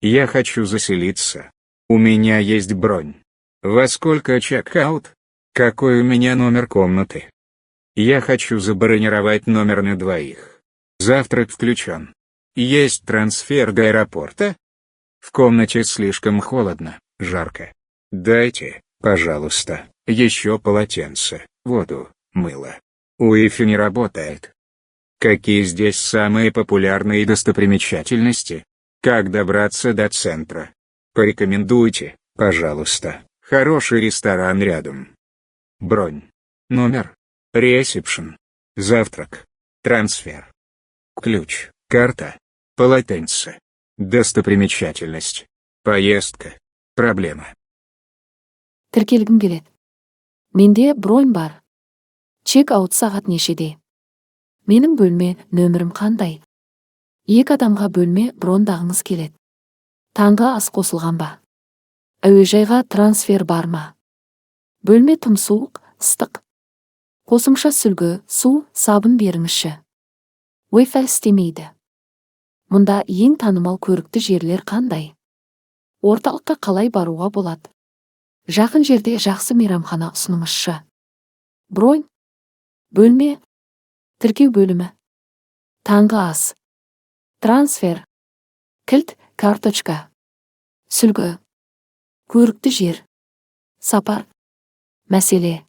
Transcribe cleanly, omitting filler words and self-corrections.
Я хочу заселиться. У меня есть бронь. Во сколько чек-аут? Какой у меня номер комнаты? Я хочу забронировать номер на 2. Завтрак включен. Есть трансфер до аэропорта? В комнате слишком холодно, жарко. Дайте, пожалуйста, еще полотенце, воду, мыло. Wi-Fi не работает. Какие здесь самые популярные достопримечательности? Как добраться до центра? Порекомендуйте, пожалуйста, хороший ресторан рядом. Бронь. Номер. Ресепшн. Завтрак. Трансфер. Ключ. Карта. Полотенце. Достопримечательность. Поездка. Проблема. Тіркелгім келеді. Менде бронь бар. Чек-аут сағат нешеде? Менің бөлме нөмірім қандай? 2 адамға бөлме брондағыңыз келеді. Таңғы ас қосылған ба? Әуежайға трансфер бар ма? Бөлме тым суық, ыстық. Қосымша сүлгі, су, сабын беріңізші. Wi-Fi істемейді. Мұнда ең танымал көрікті жерлер қандай? Орталыққа қалай баруға болады? Жақын жерде жақсы мейрамхана ұсыныңызшы. Бронь. Бөлме. Тіркеу бөлімі. Таңғы ас. Трансфер. Кілт, карточка. Сүлгі. Көрікті жер. Сапар. Мәселе.